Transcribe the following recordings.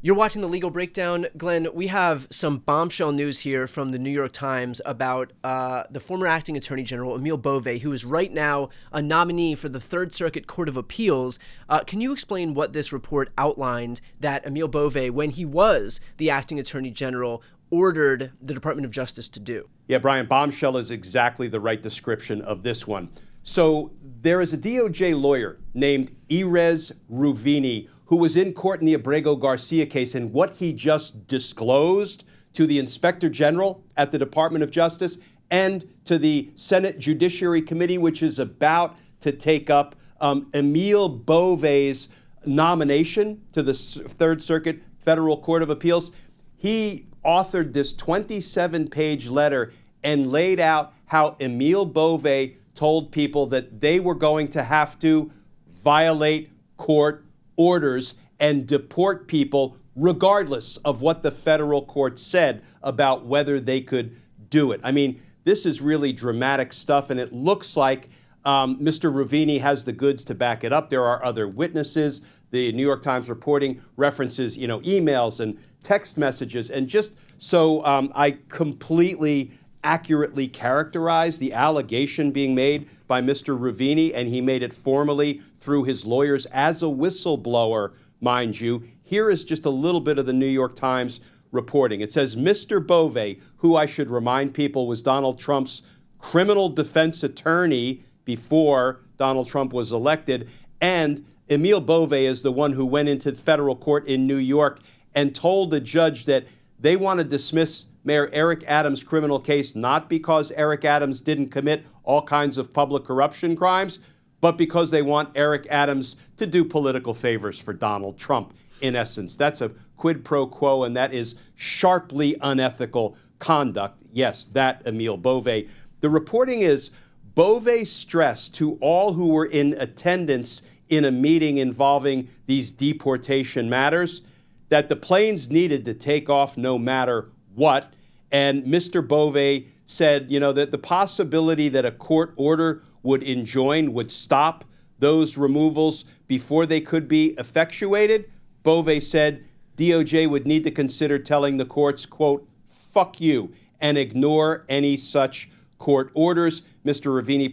You're watching The Legal Breakdown. Glenn, we have some bombshell news here from the New York Times about the former acting attorney general, Emil Bove, who is right now a nominee for the Third Circuit Court of Appeals. Can you explain what this report outlined that Emil Bove, when he was the acting attorney general, ordered the Department of Justice to do? Yeah, Brian, bombshell is exactly the right description of this one. So there is a DOJ lawyer named Erez Ruvini who was in court in the Abrego Garcia case, and what he just disclosed to the Inspector General at the Department of Justice and to the Senate Judiciary Committee, which is about to take up Emil Bove's nomination to the Third Circuit Federal Court of Appeals. He authored this 27-page letter and laid out how Emil Bove told people that they were going to have to violate court orders and deport people regardless of what the federal court said about whether they could do it. I mean, this is really dramatic stuff, and it looks like Mr. Ruvini has the goods to back it up. There are other witnesses. The New York Times reporting references, emails and text messages. And just so I completely accurately characterize the allegation being made by Mr. Ruvini, and he made it formally through his lawyers as a whistleblower, mind you. Here is just a little bit of the New York Times reporting. It says, Mr. Bove, who I should remind people was Donald Trump's criminal defense attorney before Donald Trump was elected, and Emil Bove is the one who went into federal court in New York and told the judge that they want to dismiss Mayor Eric Adams' criminal case, not because Eric Adams didn't commit all kinds of public corruption crimes, but because they want Eric Adams to do political favors for Donald Trump, in essence. That's a quid pro quo, and that is sharply unethical conduct. Yes, that Emil Bove. The reporting is Bove stressed to all who were in attendance in a meeting involving these deportation matters that the planes needed to take off no matter what. And Mr. Bove said, that the possibility that a court order would enjoin, would stop those removals before they could be effectuated. Bove said DOJ would need to consider telling the courts, quote, fuck you, and ignore any such court orders. Mr. Ruvini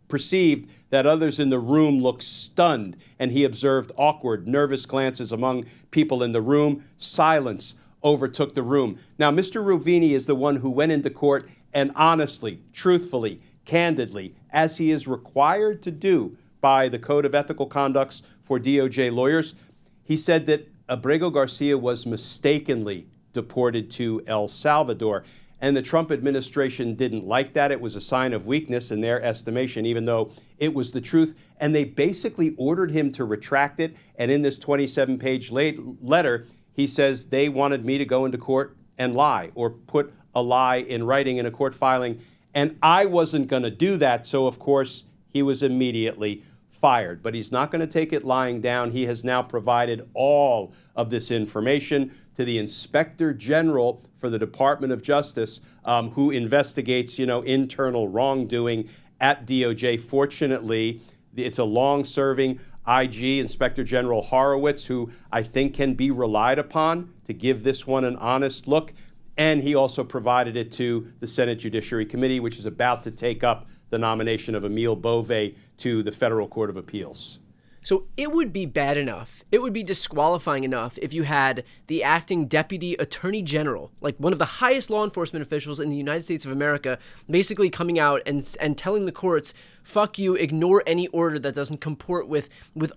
perceived that others in the room looked stunned, and he observed awkward, nervous glances among people in the room. Silence overtook the room. Now, Mr. Ruvini is the one who went into court and honestly, truthfully, candidly, as he is required to do by the Code of Ethical Conducts for DOJ lawyers, he said that Abrego Garcia was mistakenly deported to El Salvador. And the Trump administration didn't like that. It was a sign of weakness in their estimation, even though it was the truth. And they basically ordered him to retract it. And in this 27-page letter, he says they wanted me to go into court and lie or put a lie in writing in a court filing. And I wasn't going to do that. So, of course, he was immediately fired. But he's not going to take it lying down. He has now provided all of this information to the Inspector General for the Department of Justice, who investigates, internal wrongdoing at DOJ. Fortunately, it's a long-serving IG, Inspector General Horowitz, who I think can be relied upon to give this one an honest look. And he also provided it to the Senate Judiciary Committee, which is about to take up the nomination of Emil Bove to the Federal Court of Appeals. So it would be bad enough, it would be disqualifying enough if you had the acting deputy attorney general, like one of the highest law enforcement officials in the United States of America, basically coming out and telling the courts, fuck you, ignore any order that doesn't comport with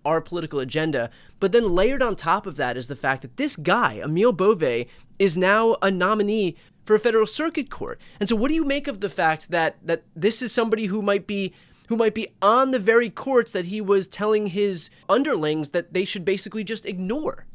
our political agenda. But then layered on top of that is the fact that this guy, Emil Bove, is now a nominee for a federal circuit court. And so what do you make of the fact that this is somebody who might be on the very courts that he was telling his underlings that they should basically just ignore?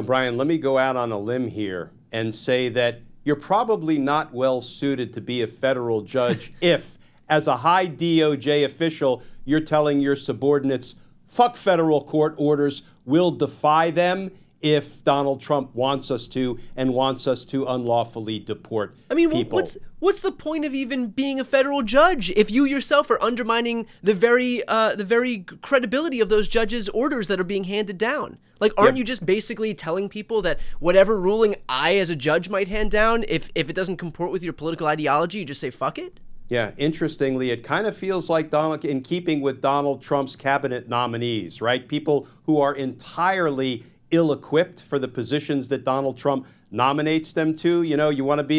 Brian, let me go out on a limb here and say that you're probably not well suited to be a federal judge if, as a high DOJ official, you're telling your subordinates, fuck federal court orders, we'll defy them if Donald Trump wants us to and wants us to unlawfully deport people. what's the point of even being a federal judge if you yourself are undermining the very credibility of those judges' orders that are being handed down? Like, aren't you just basically telling people that whatever ruling I as a judge might hand down, if it doesn't comport with your political ideology, you just say fuck it? Yeah, interestingly, it kind of feels like in keeping with Donald Trump's cabinet nominees, right? People who are entirely ill-equipped for the positions that Donald Trump nominates them to. You know, you want to be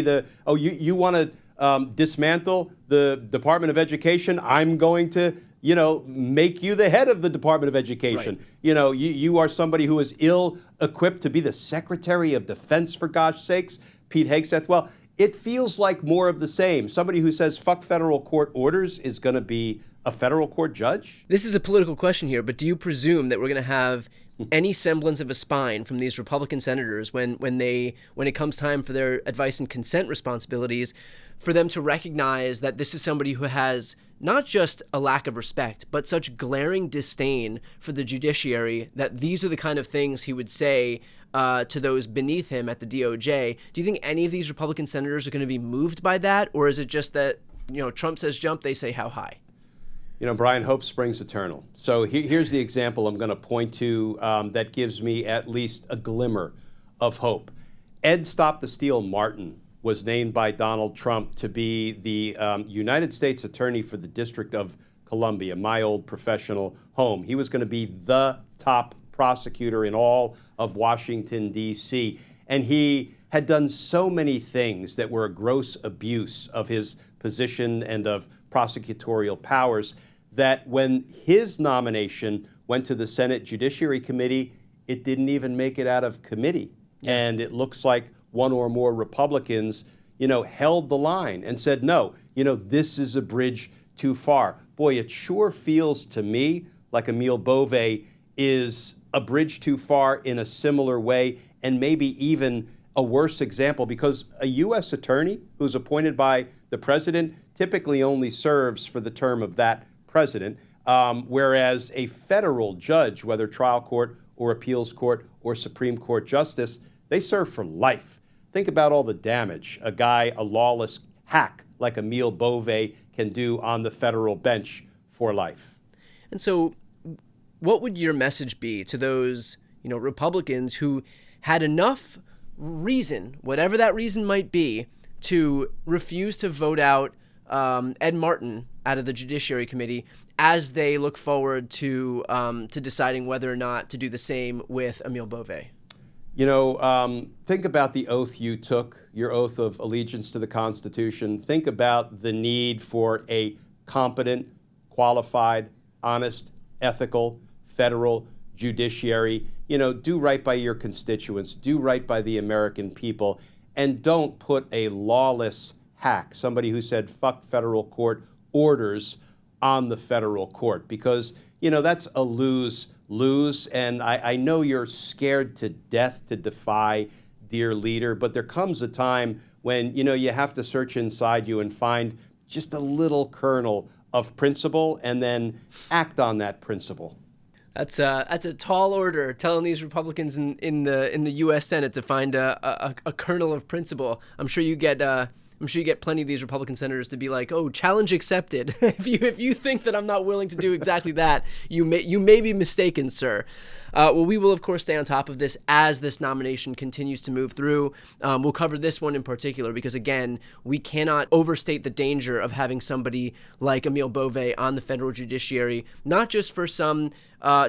you want to dismantle the Department of Education. I'm going to, make you the head of the Department of Education. Right. You are somebody who is ill-equipped to be the Secretary of Defense, for gosh sakes, Pete Hegseth. Well, it feels like more of the same. Somebody who says fuck federal court orders is going to be a federal court judge? This is a political question here, but do you presume that we're going to have any semblance of a spine from these Republican senators when it comes time for their advice and consent responsibilities, for them to recognize that this is somebody who has not just a lack of respect, but such glaring disdain for the judiciary that these are the kind of things he would say to those beneath him at the DOJ? Do you think any of these Republican senators are going to be moved by that? Or is it just that, Trump says jump, they say how high? Brian, hope springs eternal. So here's the example I'm going to point to that gives me at least a glimmer of hope. Ed Stop the Steal Martin was named by Donald Trump to be the United States Attorney for the District of Columbia, my old professional home. He was going to be the top prosecutor in all of Washington, D.C. And he had done so many things that were a gross abuse of his position and of prosecutorial powers that when his nomination went to the Senate Judiciary Committee, it didn't even make it out of committee. And it looks like one or more Republicans, held the line and said, no, this is a bridge too far. Boy, it sure feels to me like Emil Bove is a bridge too far in a similar way, and maybe even a worse example, because a U.S. attorney who's appointed by the president typically only serves for the term of that president, whereas a federal judge, whether trial court or appeals court or Supreme Court justice, they serve for life. Think about all the damage a lawless hack like Emil Bove can do on the federal bench for life. And so what would your message be to those, Republicans who had enough reason, whatever that reason might be, to refuse to vote out Ed Martin out of the Judiciary Committee as they look forward to deciding whether or not to do the same with Emil Bove? Think about the oath you took, your oath of allegiance to the Constitution. Think about the need for a competent, qualified, honest, ethical, federal judiciary. Do right by your constituents, do right by the American people, and don't put a lawless hack, somebody who said fuck federal court orders, on the federal court, because, that's a lose-lose. And I know you're scared to death to defy dear leader, but there comes a time when, you have to search inside you and find just a little kernel of principle and then act on that principle. That's a tall order, telling these Republicans in the U.S. Senate to find a kernel of principle. I'm sure you get plenty of these Republican senators to be like, "Oh, challenge accepted." If you think that I'm not willing to do exactly that, you may be mistaken, sir. Well, we will, of course, stay on top of this as this nomination continues to move through. We'll cover this one in particular because, again, we cannot overstate the danger of having somebody like Emil Bove on the federal judiciary, not just for some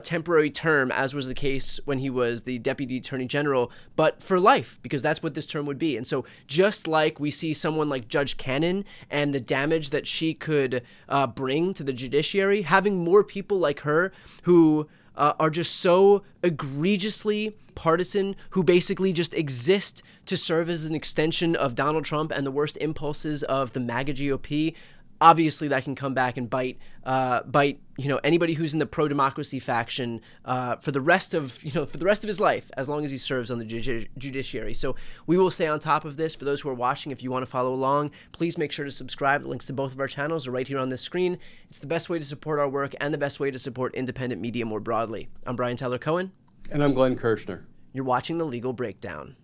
temporary term, as was the case when he was the Deputy Attorney General, but for life, because that's what this term would be. And so just like we see someone like Judge Cannon and the damage that she could bring to the judiciary, having more people like her who are just so egregiously partisan, who basically just exist to serve as an extension of Donald Trump and the worst impulses of the MAGA GOP. Obviously, that can come back and bite anybody who's in the pro-democracy faction for the rest of his life, as long as he serves on the judiciary. So we will stay on top of this. For those who are watching, if you want to follow along, please make sure to subscribe. The links to both of our channels are right here on this screen. It's the best way to support our work and the best way to support independent media more broadly. I'm Brian Tyler Cohen. And I'm Glenn Kirshner. You're watching The Legal Breakdown.